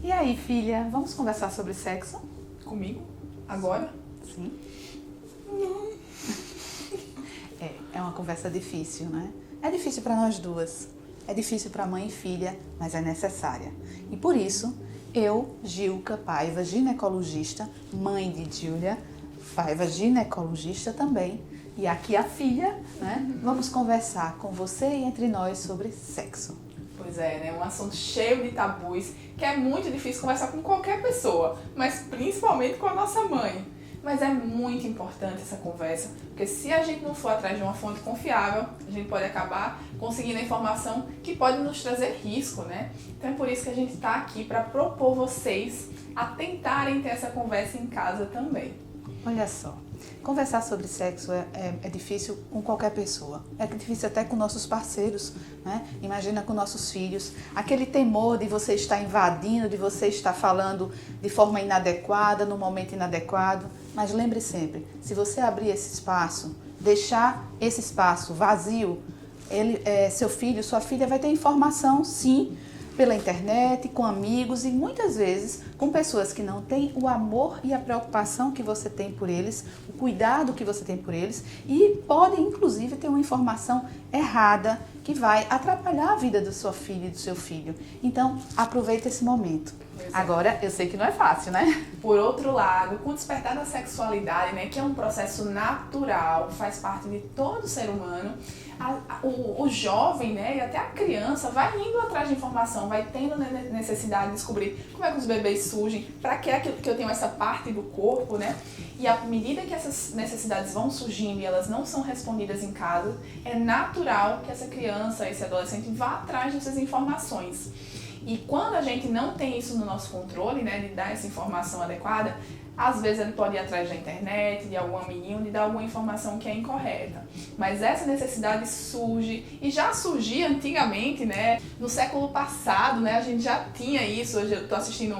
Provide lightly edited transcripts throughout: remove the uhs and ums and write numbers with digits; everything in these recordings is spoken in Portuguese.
E aí, filha, vamos conversar sobre sexo? Comigo? Agora? Sim. É uma conversa difícil, né? É difícil para nós duas. É difícil para mãe e filha, mas é necessária. E por isso, eu, Gilca Paiva, ginecologista, mãe de Júlia Paiva, ginecologista também, e aqui a filha, né? Vamos conversar com você e entre nós sobre sexo. Pois é, né? Um assunto cheio de tabus, que é muito difícil conversar com qualquer pessoa, mas principalmente com a nossa mãe. Mas é muito importante essa conversa, porque se a gente não for atrás de uma fonte confiável, a gente pode acabar conseguindo a informação que pode nos trazer risco, né? Então é por isso que a gente está aqui para propor vocês a tentarem ter essa conversa em casa também. Olha só, conversar sobre sexo é difícil com qualquer pessoa. É difícil até com nossos parceiros, né? Imagina com nossos filhos. Aquele temor de você estar invadindo, de você estar falando de forma inadequada, no momento inadequado. Mas lembre sempre, se você abrir esse espaço, deixar esse espaço vazio, seu filho, sua filha vai ter informação, sim, pela internet, com amigos e muitas vezes com pessoas que não têm o amor e a preocupação que você tem por eles, o cuidado que você tem por eles e podem inclusive ter uma informação errada que vai atrapalhar a vida da sua filha e do seu filho. Então, aproveita esse momento. Agora, eu sei que não é fácil, né? Por outro lado, com o despertar da sexualidade, né, que é um processo natural, faz parte de todo ser humano, o jovem, né, e até a criança vai indo atrás de informação, vai tendo necessidade de descobrir como é que os bebês surgem, para que é que eu tenho essa parte do corpo, né? E à medida que essas necessidades vão surgindo e elas não são respondidas em casa, é natural que essa criança, esse adolescente vá atrás dessas informações. E quando a gente não tem isso no nosso controle, né, de dar essa informação adequada, às vezes ele pode ir atrás da internet, de algum amiguinho, de dar alguma informação que é incorreta. Mas essa necessidade surge, e já surgia antigamente, né? No século passado, né? A gente já tinha isso. Hoje eu estou assistindo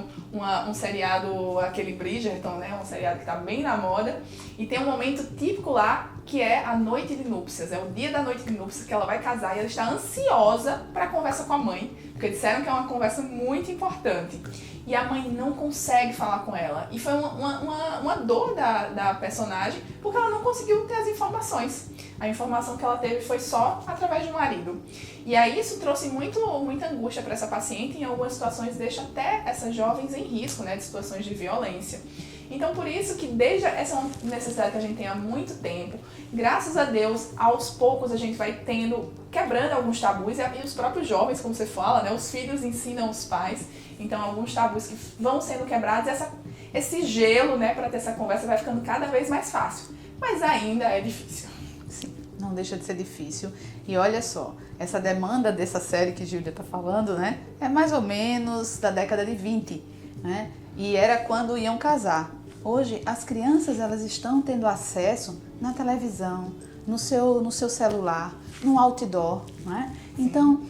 um seriado, aquele Bridgerton, né? Um seriado que está bem na moda. E tem um momento típico lá, que é a noite de núpcias. É o dia da noite de núpcias que ela vai casar e ela está ansiosa para a conversa com a mãe, porque disseram que é uma conversa muito importante. E a mãe não consegue falar com ela. E foi uma dor da personagem, porque ela não conseguiu ter as informações. A informação que ela teve foi só através do marido. E aí isso trouxe muita angústia para essa paciente e em algumas situações deixa até essas jovens em risco, né, de situações de violência. Então, por isso que desde essa é uma necessidade que a gente tem há muito tempo, graças a Deus, aos poucos a gente vai quebrando alguns tabus, e os próprios jovens, como você fala, né, os filhos ensinam os pais, então alguns tabus que vão sendo quebrados, esse gelo, né, para ter essa conversa vai ficando cada vez mais fácil, mas ainda é difícil. Sim, não deixa de ser difícil. E olha só, essa demanda dessa série que Júlia está falando, né, é mais ou menos da década de 20, né? E era quando iam casar. Hoje, as crianças elas estão tendo acesso na televisão, no seu celular, no outdoor, né? Então,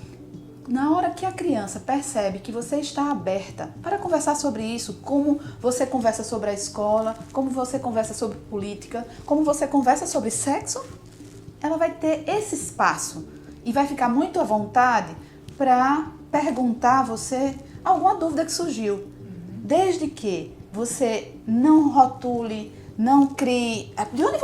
na hora que a criança percebe que você está aberta para conversar sobre isso, como você conversa sobre a escola, como você conversa sobre política, como você conversa sobre sexo, ela vai ter esse espaço e vai ficar muito à vontade para perguntar a você alguma dúvida que surgiu. Desde que você não rotule, não crie... De onde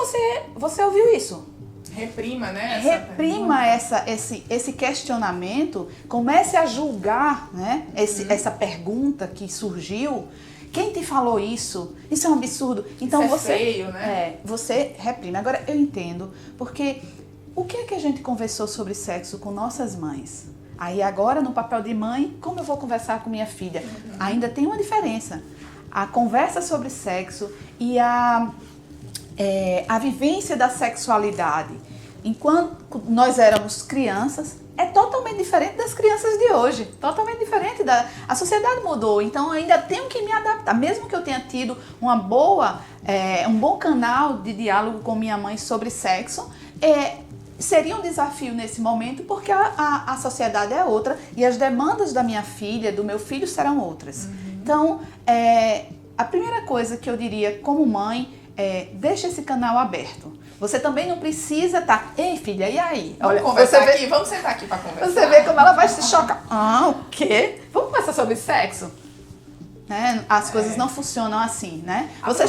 você ouviu isso? Reprima, né? Reprima esse questionamento, comece a julgar, né? Essa pergunta que surgiu. Quem te falou isso? Isso é um absurdo. Então isso é feio, né? Você reprime. Agora eu entendo, porque o que é que a gente conversou sobre sexo com nossas mães? Aí agora, no papel de mãe, como eu vou conversar com minha filha? Ainda tem uma diferença. A conversa sobre sexo e a vivência da sexualidade, enquanto nós éramos crianças, é totalmente diferente das crianças de hoje. Totalmente diferente. A sociedade mudou, então eu ainda tenho que me adaptar. Mesmo que eu tenha tido um bom canal de diálogo com minha mãe sobre sexo, seria um desafio nesse momento, porque a sociedade é outra e as demandas da minha filha, do meu filho, serão outras. Então, a primeira coisa que eu diria como mãe é: deixa esse canal aberto. Você também não precisa estar... Ei, filha, e aí? Olha, vamos sentar aqui para conversar. Você vê como ela vai se chocar. Ah, o quê? Vamos conversar sobre sexo? né? As coisas não funcionam assim, né? Você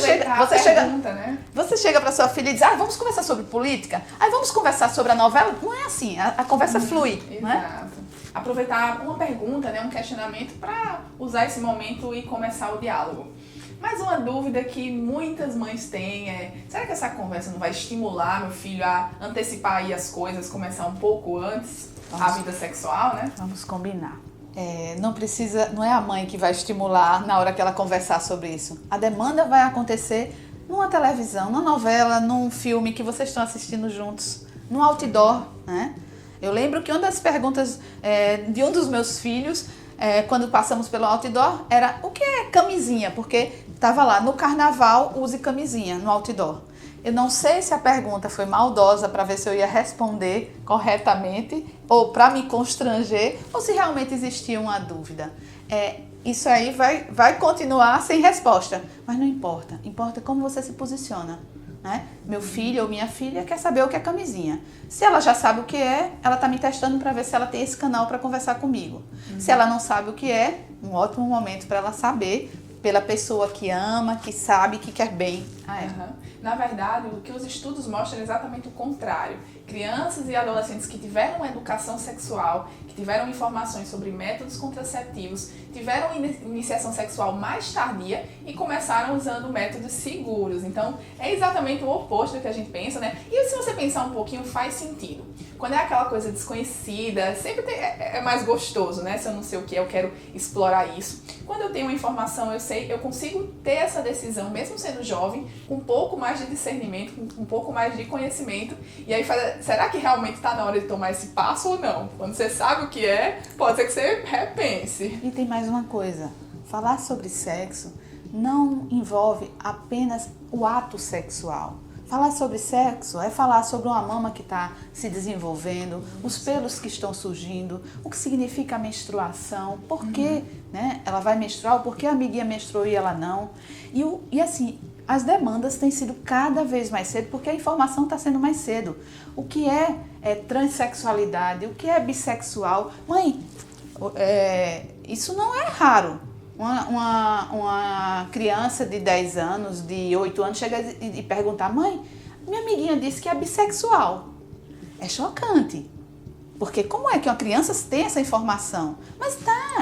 chega para sua filha e diz, vamos conversar sobre política? Vamos conversar sobre a novela? Não é assim, a conversa flui, né? Exato. Aproveitar uma pergunta, né, um questionamento para usar esse momento e começar o diálogo. Mas uma dúvida que muitas mães têm é, será que essa conversa não vai estimular meu filho a antecipar aí as coisas, começar um pouco antes a vida sexual, né? Vamos combinar. Não é a mãe que vai estimular na hora que ela conversar sobre isso. A demanda vai acontecer numa televisão, numa novela, num filme que vocês estão assistindo juntos, num outdoor, né? Eu lembro que uma das perguntas de um dos meus filhos, quando passamos pelo outdoor, era o que é camisinha? Porque estava lá, no carnaval, use camisinha, no outdoor. Eu não sei se a pergunta foi maldosa para ver se eu ia responder corretamente ou para me constranger ou se realmente existia uma dúvida. Isso aí vai continuar sem resposta, mas não importa. Importa como você se posiciona, né? Meu filho ou minha filha quer saber o que é camisinha. Se ela já sabe o que é, ela está me testando para ver se ela tem esse canal para conversar comigo. Se ela não sabe o que é, um ótimo momento para ela saber, pela pessoa que ama, que sabe, que quer bem a ela. Na verdade, o que os estudos mostram é exatamente o contrário. Crianças e adolescentes que tiveram uma educação sexual, que tiveram informações sobre métodos contraceptivos, tiveram iniciação sexual mais tardia e começaram usando métodos seguros. Então, é exatamente o oposto do que a gente pensa, né? E se você pensar um pouquinho, faz sentido. Quando é aquela coisa desconhecida, sempre é mais gostoso, né? Se eu não sei o que, eu quero explorar isso. Quando eu tenho uma informação, eu consigo ter essa decisão, mesmo sendo jovem, com um pouco mais de discernimento, com um pouco mais de conhecimento. E aí, será que realmente está na hora de tomar esse passo ou não? Quando você sabe o que é, pode ser que você repense. E tem mais uma coisa. Falar sobre sexo não envolve apenas o ato sexual. Falar sobre sexo é falar sobre uma mama que está se desenvolvendo, os pelos que estão surgindo, o que significa a menstruação, por que ela vai menstruar, por que a amiguinha menstruou e ela não. E assim, as demandas têm sido cada vez mais cedo, porque a informação está sendo mais cedo. O que é transexualidade, o que é bissexual? Mãe, isso não é raro. Uma criança de 10 anos, de 8 anos, chega e perguntar, mãe, minha amiguinha disse que é bissexual. É chocante. Porque como é que uma criança tem essa informação? Mas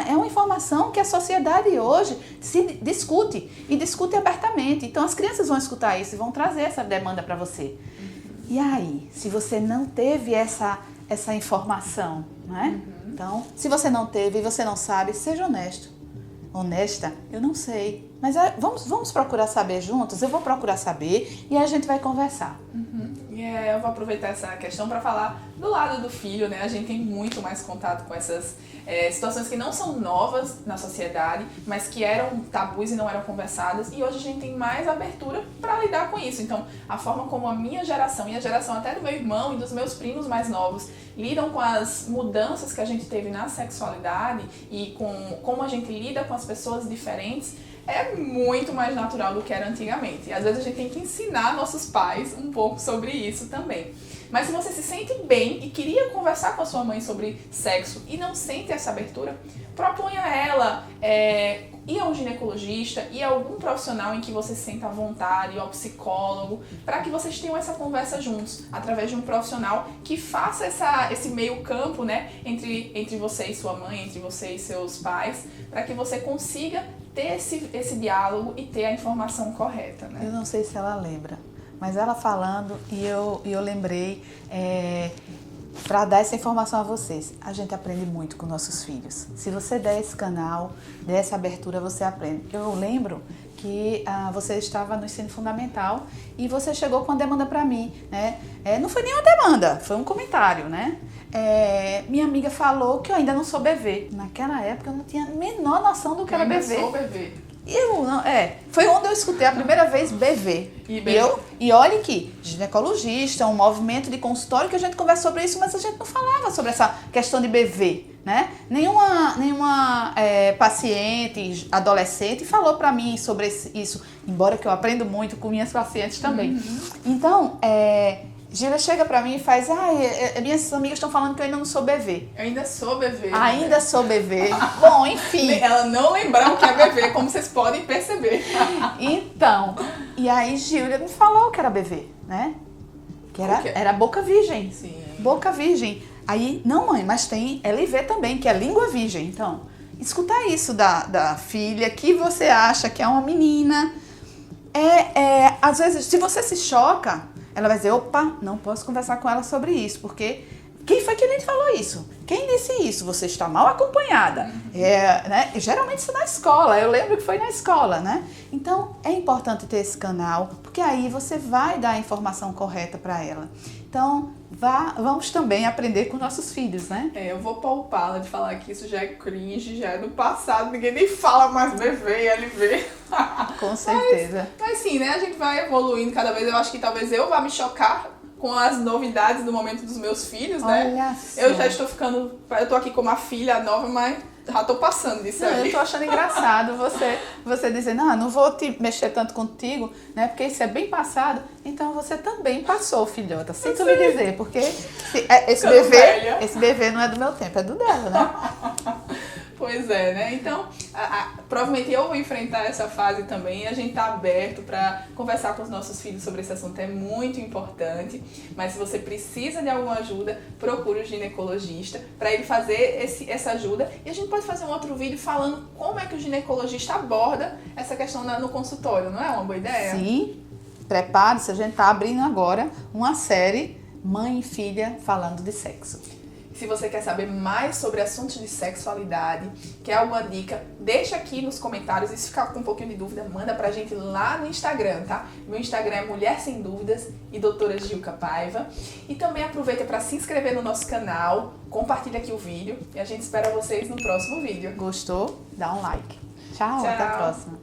é uma informação que a sociedade hoje se discute, e discute abertamente. Então as crianças vão escutar isso e vão trazer essa demanda para você. E aí, se você não teve essa informação, né? Então, se você não teve e você não sabe, seja honesto. Honesta? Eu não sei. Mas vamos procurar saber juntos? Eu vou procurar saber e a gente vai conversar. Eu vou aproveitar essa questão para falar do lado do filho, né? A gente tem muito mais contato com essas situações que não são novas na sociedade, mas que eram tabus e não eram conversadas. E hoje a gente tem mais abertura para lidar com isso. Então, a forma como a minha geração e a geração até do meu irmão e dos meus primos mais novos lidam com as mudanças que a gente teve na sexualidade e com como a gente lida com as pessoas diferentes é muito mais natural do que era antigamente. E às vezes a gente tem que ensinar nossos pais um pouco sobre isso também. Mas se você se sente bem e queria conversar com a sua mãe sobre sexo e não sente essa abertura, proponha a ela ir a um ginecologista, ir a algum profissional em que você se sinta à vontade, ou ao psicólogo, para que vocês tenham essa conversa juntos, através de um profissional que faça esse meio campo, né, entre você e sua mãe, entre você e seus pais, para que você consiga ter esse diálogo e ter a informação correta, né? Eu não sei se ela lembra, mas ela falando e eu lembrei para dar essa informação a vocês. A gente aprende muito com nossos filhos. Se você der esse canal, der essa abertura, você aprende. Eu lembro que você estava no ensino fundamental e você chegou com uma demanda para mim, né? Não foi nenhuma demanda, foi um comentário, né? Minha amiga falou que eu ainda não sou bebê. Naquela época eu não tinha a menor noção do que era bebê. Eu sou bebê. Foi onde eu escutei a primeira vez bebê. E olha que ginecologista, um movimento de consultório que a gente conversa sobre isso, mas a gente não falava sobre essa questão de bebê, né? Nenhuma paciente, adolescente falou para mim sobre isso, embora que eu aprendo muito com minhas pacientes também. Então, Gília chega pra mim e faz, minhas amigas estão falando que eu ainda não sou bebê. Eu ainda sou bebê. Ainda sou bebê. Bom, enfim. Ela não lembrar o que é bebê, como vocês podem perceber. Então, e aí Gília me falou que era bebê, né? Que era boca virgem. Sim. Boca virgem. Aí, não mãe, mas tem LV também, que é língua virgem. Então, escutar isso da filha que você acha que é uma menina, às vezes, se você se choca, ela vai dizer, opa, não posso conversar com ela sobre isso, porque quem foi que lhe falou isso? Quem disse isso? Você está mal acompanhada. Né? Geralmente isso na escola, eu lembro que foi na escola, né? Então, é importante ter esse canal, porque aí você vai dar a informação correta para ela. Então, vamos também aprender com nossos filhos, né? Eu vou poupá-la de falar que isso já é cringe, já é do passado, ninguém nem fala mais bebê e LV. Com certeza. Mas sim, né? A gente vai evoluindo cada vez. Eu acho que talvez eu vá me chocar com as novidades do momento dos meus filhos, né? Olha só. Eu já estou ficando... Eu tô aqui com uma filha nova, mas já tô passando disso aí. Eu tô achando engraçado você dizer, não vou te mexer tanto contigo, né? Porque isso é bem passado. Então você também passou, filhota. Sinto lhe dizer, porque esse bebê não é do meu tempo, é do dela, né? Pois é, né? Então, provavelmente eu vou enfrentar essa fase também. A gente tá aberto para conversar com os nossos filhos sobre esse assunto, é muito importante. Mas se você precisa de alguma ajuda, procure o ginecologista para ele fazer essa ajuda. E a gente pode fazer um outro vídeo falando como é que o ginecologista aborda essa questão no consultório, não é uma boa ideia? Sim, prepare-se, a gente tá abrindo agora uma série Mãe e Filha falando de sexo. Se você quer saber mais sobre assuntos de sexualidade, quer alguma dica, deixa aqui nos comentários. E se ficar com um pouquinho de dúvida, manda pra gente lá no Instagram, tá? Meu Instagram é Mulher Sem Dúvidas e Doutora Gilca Paiva. E também aproveita para se inscrever no nosso canal, compartilha aqui o vídeo e a gente espera vocês no próximo vídeo. Gostou? Dá um like. Tchau, até a próxima.